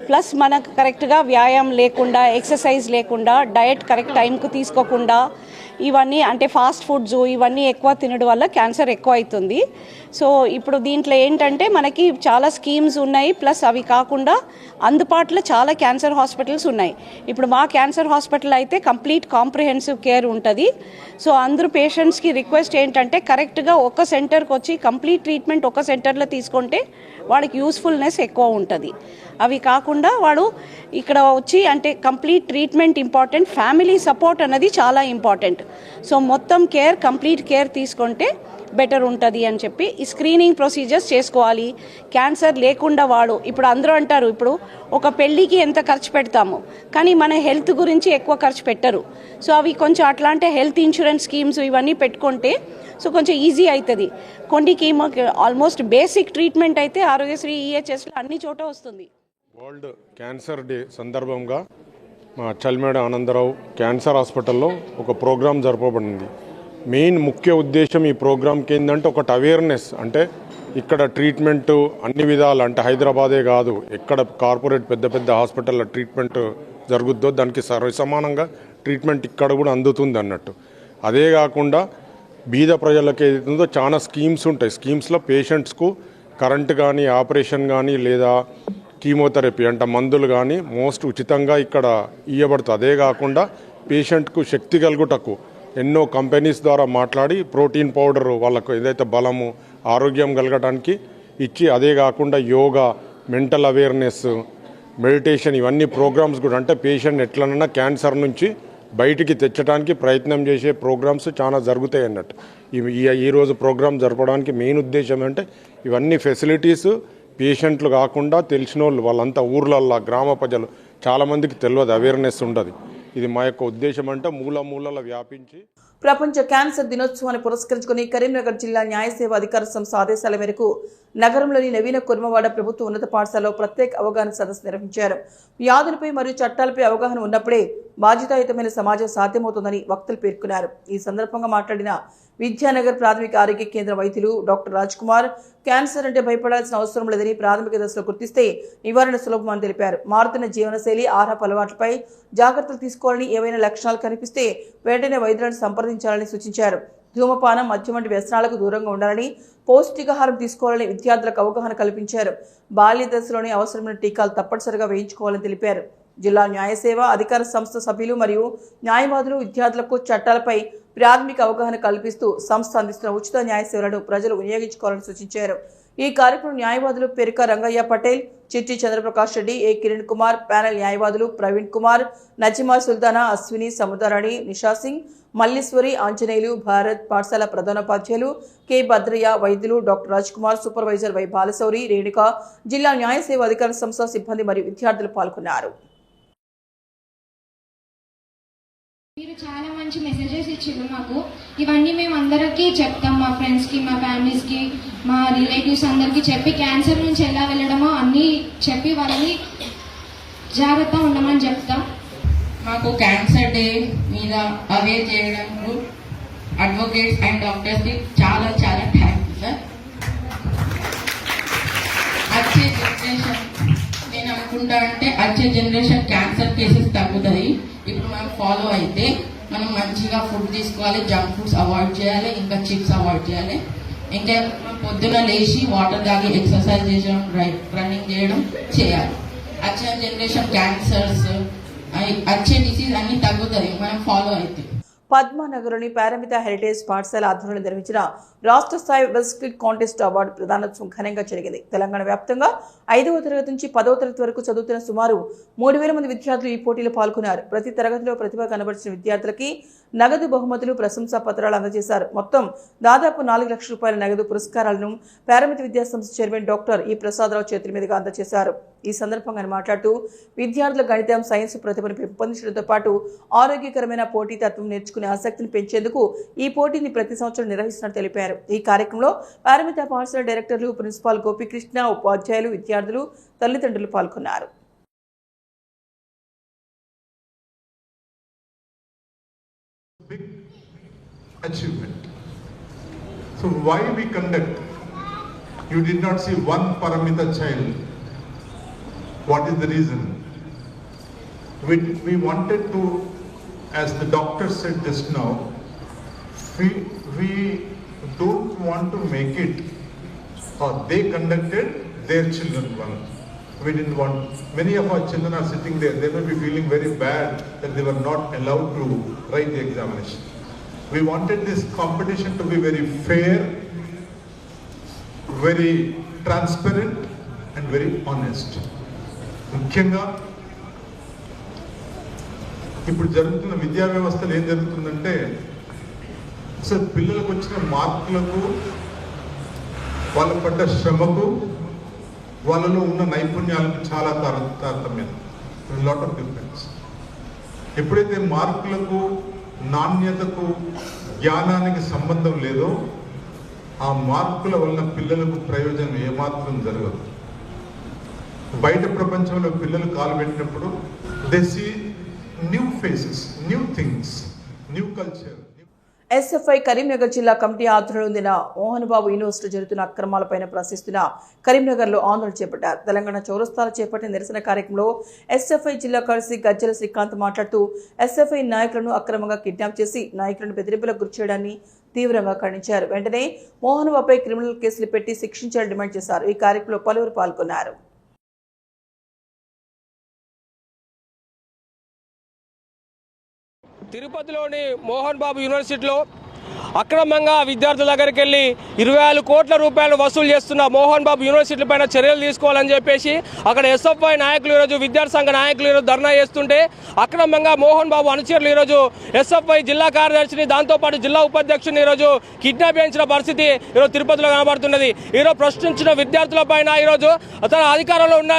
ప్లస్ మనకు కరెక్ట్గా వ్యాయామం లేకుండా, ఎక్సర్సైజ్ లేకుండా, డయట్ కరెక్ట్ టైంకు తీసుకోకుండా ఇవన్నీ అంటే ఫాస్ట్ ఫుడ్స్ ఇవన్నీ ఎక్కువ తినడం వల్ల క్యాన్సర్ ఎక్కువ అవుతుంది. సో ఇప్పుడు దీంట్లో ఏంటంటే మనకి చాలా స్కీమ్స్ ఉన్నాయి, ప్లస్ అవి కాకుండా అందుబాటులో చాలా క్యాన్సర్ హాస్పిటల్స్ ఉన్నాయి. ఇప్పుడు మా క్యాన్సర్ హాస్పిటల్ అయితే కంప్లీట్ కాంప్రిహెన్సివ్ కేర్ ఉంటుంది. సో అందరూ పేషెంట్స్కి రిక్వెస్ట్ ఏంటంటే కరెక్ట్గా ఒక సెంటర్కి వచ్చి కంప్లీట్ ట్రీట్మెంట్ ఒక సెంటర్లో తీసుకుంటే వాడికి యూస్ఫుల్నెస్ ఎక్కువ ఉంటుంది. అవి కాకుండా వాడు ఇక్కడ వచ్చి అంటే complete treatment important, family support అన్నది చాలా ఇంపార్టెంట్. సో మొత్తం కేర్ కంప్లీట్ కేర్ తీసుకుంటే బెటర్ ఉంటుంది అని చెప్పి ఈ స్క్రీనింగ్ ప్రొసీజర్స్ చేసుకోవాలి. క్యాన్సర్ లేకుండా వాడు ఇప్పుడు అందరూ అంటారు ఇప్పుడు ఒక పెళ్ళికి ఎంత ఖర్చు పెడతాము కానీ మన హెల్త్ గురించి ఎక్కువ ఖర్చు పెట్టరు. సో అవి కొంచెం అట్లాంటి హెల్త్ ఇన్సూరెన్స్ స్కీమ్స్ ఇవన్నీ పెట్టుకుంటే సో కొంచెం ఈజీ అవుతుంది. కొన్నికి ఆల్మోస్ట్ బేసిక్ ట్రీట్మెంట్ అయితే ఆరోగ్యశ్రీ ఈహెచ్ఎస్లో అన్ని చోట వస్తుంది. వరల్డ్ క్యాన్సర్ డే సందర్భంగా మా చల్మేడ ఆనందరావు క్యాన్సర్ హాస్పిటల్లో ఒక ప్రోగ్రాం జరపబడింది. మెయిన్ ముఖ్య ఉద్దేశం ఈ ప్రోగ్రాంకి ఏంటంటే ఒకటి అవేర్నెస్, అంటే ఇక్కడ ట్రీట్మెంట్ అన్ని విధాలు అంటే హైదరాబాదే కాదు ఎక్కడ కార్పొరేట్ పెద్ద పెద్ద హాస్పిటల్లో ట్రీట్మెంట్ జరుగుద్దో దానికి సమానంగా ట్రీట్మెంట్ ఇక్కడ కూడా అందుతుంది అన్నట్టు. అదే కాకుండా బీద ప్రజలకు ఏదైతుందో చాలా స్కీమ్స్ ఉంటాయి. స్కీమ్స్లో పేషెంట్స్కు కరెంట్ కానీ ఆపరేషన్ కానీ లేదా కీమోథెరపీ అంటే మందులు కానీ మోస్ట్ ఉచితంగా ఇక్కడ ఇవ్వబడుతుంది. అదే కాకుండా పేషెంట్కు శక్తి కలుగుటకు ఎన్నో కంపెనీస్ ద్వారా మాట్లాడి ప్రోటీన్ పౌడర్ వాళ్ళకు ఏదైతే బలము ఆరోగ్యం కలగడానికి ఇచ్చి, అదే కాకుండా యోగా, మెంటల్ అవేర్నెస్, మెడిటేషన్ ఇవన్నీ ప్రోగ్రామ్స్ కూడా అంటే పేషెంట్ ఎట్లనన్నా క్యాన్సర్ నుంచి బయటికి తెచ్చడానికి ప్రయత్నం చేసే ప్రోగ్రామ్స్ చాలా జరుగుతాయి అన్నట్టు. ఈరోజు ప్రోగ్రామ్ జరపడానికి మెయిన్ ఉద్దేశం అంటే ఇవన్నీ ఫెసిలిటీస్ పేషెంట్లు కాకుండా తెలిసిన వాళ్ళు వాళ్ళంతా ఊర్లల్లో గ్రామ ప్రజలు చాలామందికి తెలియదు, అవేర్నెస్ ఉండదు. ఇది మా యొక్క ఉద్దేశం అంటే మూల వ్యాపించి. ప్రపంచ క్యాన్సర్ దినోత్సవాన్ని పురస్కరించుకుని కరీంనగర్ జిల్లా న్యాయ సేవ అధికార సంస్థ ఆదేశాల మేరకు నగరంలోని నవీన కుర్మవాడ ప్రభుత్వ ఉన్నత పాఠశాలలో ప్రత్యేక అవగాహన సదస్సు నిర్వహించారు. వ్యాధులపై మరియు చట్టాలపై అవగాహన ఉన్నప్పుడే బాధ్యతాయుతమైన సమాజం సాధ్యమవుతుందని వక్తలు పేర్కొన్నారు. ఈ సందర్భంగా మాట్లాడిన విద్యానగర్ ప్రాథమిక ఆరోగ్య కేంద్ర వైద్యులు డాక్టర్ రాజ్ కుమార్, క్యాన్సర్ అంటే భయపడాల్సిన అవసరం లేదని ప్రాథమిక దశలో గుర్తిస్తే నివారణ సులభమని తెలిపారు. మారుతున్న జీవనశైలి, ఆహారపు అలవాట్లపై జాగ్రత్తలు తీసుకోవాలని, ఏవైనా లక్షణాలు కనిపిస్తే వెంటనే వైద్యులను సంప్రదించాలని సూచించారు. ధూమపానం, మద్యం వంటి వ్యసనాలకు దూరంగా ఉండాలని, పౌష్టికాహారం తీసుకోవాలని విద్యార్థులకు అవగాహన కల్పించారు. బాల్య దశలోనే అవసరమైన టీకాలు తప్పనిసరిగా వేయించుకోవాలని తెలిపారు. జిల్లా న్యాయ సేవ అధికార సంస్థ సభ్యులు మరియు న్యాయవాదులు విద్యార్థులకు చట్టాలపై ప్రాథమిక అవగాహన కల్పిస్తూ సంస్థ అందిస్తున్న ఉచిత న్యాయ సేవలను ప్రజలు వినియోగించుకోవాలని సూచించారు. ఈ కార్యక్రమం న్యాయవాదులు పెరిక రంగయ్య పటేల్, చిట్టి చంద్రప్రకాష్ రెడ్డి, ఏ కిరణ్ కుమార్, ప్యానెల్ న్యాయవాదులు ప్రవీణ్ కుమార్, నజిమా సుల్తానా, అశ్విని, సముద్రారాణి, నిషా సింగ్, మల్లీశ్వరి, ఆంజనేయులు, భారత్ పాఠశాల ప్రధానోపాధ్యాయులు కె భద్రయ్య, వైద్యులు doctor Raj Kumar, supervisor Y Balashouri, Renuka, జిల్లా న్యాయ సేవ అధికార సంస్థ సిబ్బంది మరియు విద్యార్థులు పాల్గొన్నారు. మీరు చాలా మంచి మెసేజెస్ ఇచ్చారు మాకు. ఇవన్నీ మేము అందరికీ చెప్తాం, మా ఫ్రెండ్స్కి, మా ఫ్యామిలీస్కి, మా రిలేటివ్స్ అందరికీ చెప్పి క్యాన్సర్ నుంచి ఎలా వెళ్ళడమో అన్నీ చెప్పి వాళ్ళని జాగ్రత్తగా ఉండమని చెప్తాం. మాకు క్యాన్సర్ డే మీద అవేర్ చేయడానికి అడ్వకేట్స్ అండ్ డాక్టర్స్కి చాలా చాలా థ్యాంక్స్ సార్. వచ్చే జనరేషన్ నేను అనుకుంటా అంటే వచ్చే జనరేషన్ క్యాన్సర్ కేసెస్ తగ్గుతుంది. ఇప్పుడు మనం ఫాలో అయితే మనం మంచిగా ఫుడ్ తీసుకోవాలి, జంక్ ఫుడ్స్ అవాయిడ్ చేయాలి, ఇంకా చిప్స్ అవాయిడ్ చేయాలి. ఇంకా పొద్దున లేచి వాటర్ తాగి ఎక్సర్సైజ్ చేయడం, రన్నింగ్ చేయడం చేయాలి. వచ్చే జనరేషన్ క్యాన్సర్స్ వచ్చే డిసీజ్ అన్ని తగ్గుతుంది మనం ఫాలో అయితే. పద్మానగర్లోని పారమిత హెరిటేజ్ పాఠశాల ఆధ్వర్యంలో నిర్వహించిన రాష్ట్ర స్థాయి బెస్ట్ క్విక్ కాంటెస్ట్ అవార్డు ప్రదానోత్సవం ఘనంగా జరిగింది. తెలంగాణ వ్యాప్తంగా 5వ తరగతి నుంచి 10వ తరగతి వరకు చదువుతున్న సుమారు 3000 మంది విద్యార్థులు ఈ పోటీలో పాల్గొన్నారు. ప్రతి తరగతిలో ప్రతిభ కనబరిచిన విద్యార్థులకి నగదు బహుమతులు, ప్రశంసా పత్రాలు అందజేశారు. మొత్తం దాదాపు 4 లక్షల రూపాయల నగదు పురస్కారాలను పారమిత విద్యాసంస్థ చైర్మన్ డాక్టర్ ఈ ప్రసాదరావు చేతుల మీదుగా అందజేశారు. ఈ సందర్భంగా ఆయన మాట్లాడుతూ విద్యార్థుల గణితం, సైన్స్ ప్రతిభను పెంపొందించడంతో పాటు ఆరోగ్యకరమైన పోటీతత్వం నేర్చుకునే ఆసక్తిని పెంచేందుకు ఈ పోటీని ప్రతి సంవత్సరం నిర్వహిస్తున్నట్టు తెలిపారు. ఈ కార్యక్రమంలో పారమిత పాఠశాల డైరెక్టర్లు, ప్రిన్సిపాల్ గోపికృష్ణ, ఉపాధ్యాయులు, విద్యార్థులు, తల్లిదండ్రులు పాల్గొన్నారు. Big achievement. So why we conduct? You did not see one Paramita child. What is the reason? We wanted to, as the doctor said just now, we don't want to make it, or they conducted their children one. We didn't want, many of our children are sitting there, they may be feeling very bad that they were not allowed to write the examination. We wanted this competition to be very fair, very transparent and very honest. ముఖ్యంగా ఇప్పుడు జరుగుతున్న విద్యా వ్యవస్థలో ఏం జరుగుతుందంటే అసలు పిల్లలకు వచ్చిన మార్కులకు, వాళ్ళ పడ్డ శ్రమకు, వాళ్ళలో ఉన్న నైపుణ్యాలకు చాలా తారతమ్యం, లాట్ ఆఫ్ డిఫరెన్స్. ఎప్పుడైతే మార్కులకు, నాణ్యతకు, జ్ఞానానికి సంబంధం లేదో ఆ మార్కుల వలన పిల్లలకు ప్రయోజనం ఏమాత్రం జరగదు. బయట ప్రపంచంలో పిల్లలు కాలు పెట్టినప్పుడు they see new faces, new things, new culture. SFI Karimnagar జిల్లా కమిటీ ఆధ్వర్యంలో ఉందిన మోహన్ బాబు యూనివర్సిటీ జరుగుతున్న అక్రమాలపైన ప్రశ్నిస్తున్న కరీంనగర్లో ఆందోళన చేపట్టారు. తెలంగాణ చౌరస్తాలో చేపట్టిన నిరసన కార్యక్రమంలో ఎస్ఎఫ్ఐ జిల్లా కార్యదర్శి గజ్జల శ్రీకాంత్ మాట్లాడుతూ ఎస్ఎఫ్ఐ నాయకులను అక్రమంగా కిడ్నాప్ చేసి నాయకులను బెదిరింపులకు గురిచేయడాన్ని తీవ్రంగా ఖండించారు. వెంటనే మోహన్ బాబుపై క్రిమినల్ కేసులు పెట్టి శిక్షించాలని డిమాండ్ చేశారు. ఈ కార్యక్రమంలో పలువురు పాల్గొన్నారు. తిరుపతిలోని మోహన్ బాబు యూనివర్సిటీలో అక్రమంగా విద్యార్థుల దగ్గరికి వెళ్ళి 20 కోట్ల రూపాయలు వసూలు చేస్తున్న మోహన్ బాబు యూనివర్సిటీ పైన చర్యలు తీసుకోవాలని చెప్పేసి అక్కడ ఎస్ఎఫ్ఐ నాయకులు ఈరోజు విద్యార్థి సంఘ నాయకులు ఈరోజు ధర్నా చేస్తుంటే అక్రమంగా మోహన్ బాబు అనుచరులు ఈరోజు ఎస్ఎఫ్ఐ జిల్లా కార్యదర్శిని, దాంతోపాటు జిల్లా ఉపాధ్యక్షుని ఈరోజు కిడ్నాప్ చేయించిన పరిస్థితి ఈరోజు తిరుపతిలో కనబడుతున్నది. ఈరోజు ప్రశ్నించిన విద్యార్థుల పైన ఈరోజు తన అధికారంలో ఉన్న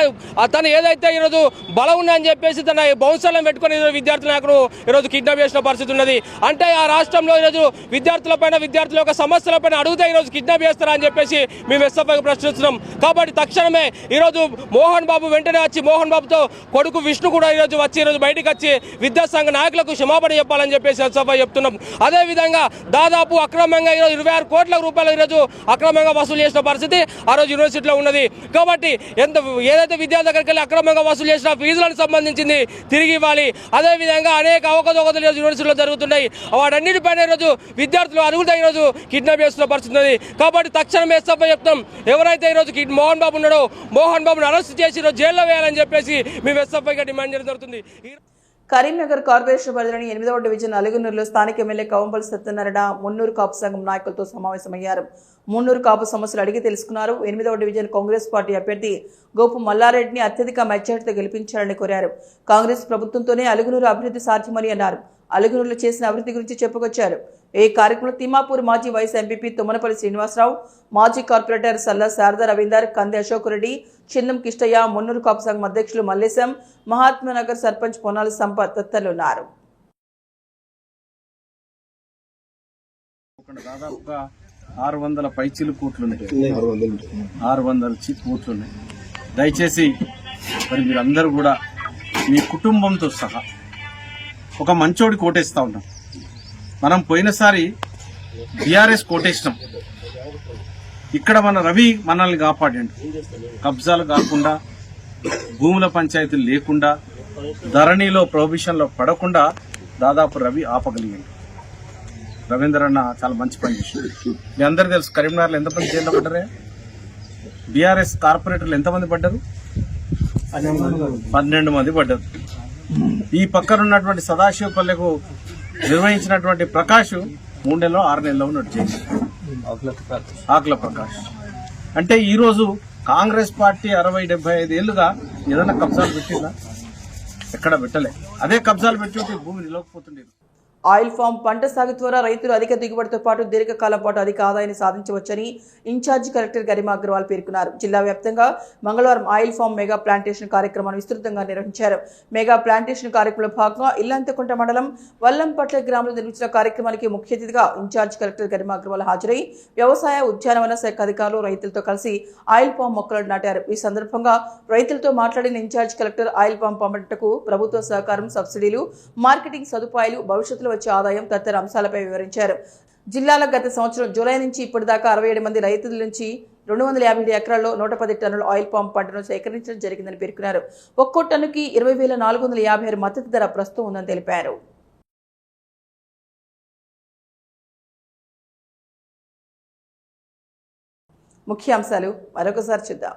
తను ఏదైతే ఈరోజు బలం ఉందని చెప్పేసి తన బౌన్సర్లను పెట్టుకుని ఈరోజు విద్యార్థి నాయకులు ఈరోజు కిడ్నాప్ చేసిన పరిస్థితి ఉన్నది. అంటే ఆ రాష్ట్రంలో ఈరోజు విద్యార్థుల యొక్క సమస్యలపైన అడిగితే ఈరోజు కిడ్నాప్ చేస్తారా అని చెప్పేసి మేము ఎస్ఎఫ్ఐకి ప్రశ్నిస్తున్నాం. కాబట్టి తక్షణమే ఈరోజు మోహన్ బాబు వెంటనే వచ్చి మోహన్ బాబుతో కొడుకు విష్ణు కూడా ఈరోజు వచ్చి ఈరోజు బయటకు వచ్చి విద్యాసంఘ నాయకులకు క్షమాపణ చెప్పాలని చెప్పేసి ఎస్ఎఫ్ఐ చెప్తున్నాం. అదేవిధంగా దాదాపు అక్రమంగా ఈరోజు 26 కోట్ల రూపాయలు ఈరోజు అక్రమంగా వసూలు చేసిన పరిస్థితి ఆ రోజు యూనివర్సిటీలో ఉన్నది. కాబట్టి ఏదైతే విద్యార్థుల దగ్గరికి వెళ్ళి అక్రమంగా వసూలు చేసిన ఫీజులకు సంబంధించింది తిరిగి ఇవ్వాలి. అదేవిధంగా అనేక అవకతవకలు ఈరోజు యూనివర్సిటీలో జరుగుతున్నాయి. వాటన్నిటిపైన ఈరోజు విద్యార్థులు అడుగుతా ఈరోజు కిడ్నాప్ చేస్తున్న పరిస్థితి ఉంది. కాబట్టి తక్షణమే ఎస్ఎఫ్ఐ చెప్తాం, ఎవరైతే ఈరోజు మోహన్ బాబు ఉన్నాడో మోహన్ బాబును అరెస్ట్ చేసి ఈరోజు జైల్లో వేయాలని చెప్పేసి మేము ఎస్ఎఫ్ఐగా డిమాండ్ చేయడం జరుగుతుంది. కరీంనగర్ కార్పొరేషన్ పరిధిలోని 8వ డివిజన్ అలుగునూరులో స్థానిక ఎమ్మెల్యే కవంపల్లి సత్యనారాయణ మున్నూరు కాపు సంఘం నాయకులతో సమావేశమయ్యారు. మున్నూరు కాపు సమస్యలు అడిగి తెలుసుకున్నారు. 8వ డివిజన్ కాంగ్రెస్ పార్టీ అభ్యర్థి గోపు మల్లారెడ్డిని అత్యధిక మెజార్టీతో గెలిపించాలని కోరారు. కాంగ్రెస్ ప్రభుత్వంతోనే అలుగునూరు అభివృద్ధి సాధ్యమని అన్నారు. అలుగునూరులో చేసిన అభివృద్ధి గురించి చెప్పుకొచ్చారు. ఈ కార్యక్రమంలో తిమ్మాపూర్ మాజీ వైస్ ఎంపీపీ తుమ్మనపల్లి శ్రీనివాసరావు, మాజీ కార్పొరేటర్ సల్లా శారదా రవీందర్, కంది అశోక్ రెడ్డి, చిన్నం కిష్టయ్య, మున్నూరు కాపు సంఘం అధ్యక్షులు మల్లేశం, మహాత్మానగర్ సర్పంచ్ పొన్నాల సంపత్ తదితరులు ఉన్నారు. దాదాపుగా 600 పైచీలు కోట్లున్నాయి, 600 కోట్లున్నాయి. దయచేసి మరి మీరందరూ కూడా మీ కుటుంబంతో సహా ఒక మంచోడి కోటేస్తా ఉన్నాం. మనం పోయినసారి బీఆర్ఎస్ కోటేసినాం. ఇక్కడ మన రవి మనల్ని కాపాడండి. కబ్జాలు కాకుండా, భూముల పంచాయతీలు లేకుండా, ధరణిలో ప్రొహిబిషన్లో పడకుండా దాదాపు రవి ఆపగలిగాడు. రవీందర్ అన్న చాలా మంచి పని చేశాడు. మీ అందరికీ తెలుసు కరీంనగర్లో ఎంతమంది జైల్లో పడ్డారే, బీఆర్ఎస్ కార్పొరేటర్లు ఎంతమంది పడ్డారు? 12 మంది పడ్డారు. ఈ పక్కన ఉన్నటువంటి సదాశివపల్లెకు నిర్వహించినటువంటి ప్రకాష్ 3 నెలలో 6 నెలల్లో ఉన్నట్టు చేసి ఆకుల ప్రకాష్. అంటే ఈరోజు కాంగ్రెస్ పార్టీ 60-75 ఏళ్లుగా ఏదైనా కబ్జాలు పెట్టిందా? ఎక్కడ పెట్టలే. అదే కబ్జాలు పెట్టి భూమి నిలవకపోతుండేది. ఆయిల్ ఫామ్ పంట సాగు ద్వారా రైతులు అధిక దిగుబడితో పాటు దీర్ఘకాలం పాటు అధిక ఆదాయాన్ని సాధించవచ్చని ఇన్ఛార్జి కలెక్టర్ గరిమా అగర్వాల్ పేర్కొన్నారు. జిల్లా వ్యాప్తంగా మంగళవారం ఆయిల్ ఫామ్ మెగా ప్లాంటేషన్ కార్యక్రమాన్ని విస్తృతంగా నిర్వహించారు. మెగా ప్లాంటేషన్ కార్యక్రమంలో భాగంగా ఇల్లంతకుంట మండలం వల్లంపట్ల గ్రామంలో నిర్వహించిన కార్యక్రమానికి ముఖ్య అతిథిగా ఇన్ఛార్జి కలెక్టర్ గరిమా అగర్వాల్ హాజరై వ్యవసాయ ఉద్యానవన శాఖ అధికారులు రైతులతో కలిసి ఆయిల్ ఫామ్ మొక్కలు నాటారు. ఈ సందర్భంగా రైతులతో మాట్లాడిన ఇన్ఛార్జి కలెక్టర్ ఆయిల్ ఫామ్ పంటకు ప్రభుత్వ సహకారం, సబ్సిడీలు, మార్కెటింగ్ సదుపాయాలు, భవిష్యత్తులో వచ్చే ఆదాయం తదితర అంశాలపై వివరించారు. జిల్లాలో గత సంవత్సరం జూలై నుంచి ఇప్పటిదాకా 67 మంది రైతుల నుంచి 257 ఎకరాల్లో 110 టన్నుల ఆయిల్ పామ్ పంటను సేకరించడం జరిగిందని పేర్కొన్నారు. ఒక్కో టన్నుకి 20,456 మద్దతు ధర ప్రస్తుతం ఉందని తెలిపారు. ముఖ్యాంశాలు మరొకసారి చూద్దాం.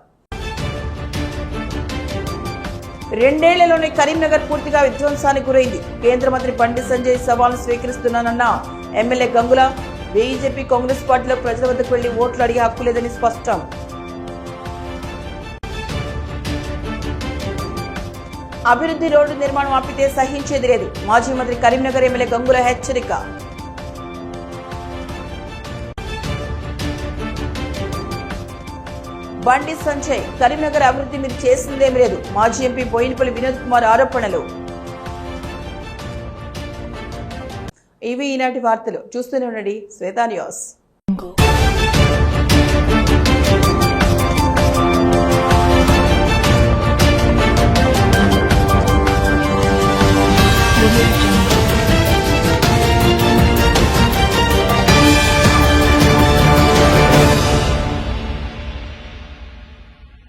2 ఏళ్లలోనే కరీంనగర్ పూర్తిగా విధ్వంసానికి గురైంది. కేంద్ర మంత్రి బండి సంజయ్ సవాల్ను స్వీకరిస్తున్నానన్న ఎమ్మెల్యే గంగుల. బీజేపీ కాంగ్రెస్ పార్టీలో ప్రజల వద్దకు వెళ్లి ఓట్లు అడిగే హక్కు లేదని స్పష్టం. అభివృద్ధి రోడ్డు నిర్మాణం ఆపితే సహించేది లేదు. మాజీ మంత్రి కరీంనగర్ ఎమ్మెల్యే గంగుల హెచ్చరిక. బండి సంజయ్ కరీంనగర్ అభివృద్ధి మీరు చేసిందేం లేదు. మాజీ ఎంపీ బోయినపల్లి వినోద్ కుమార్ ఆరోపణలు. ఇవి ఈనాటి వార్తలు. చూస్తూనే ఉండండి శ్వేతా న్యూస్.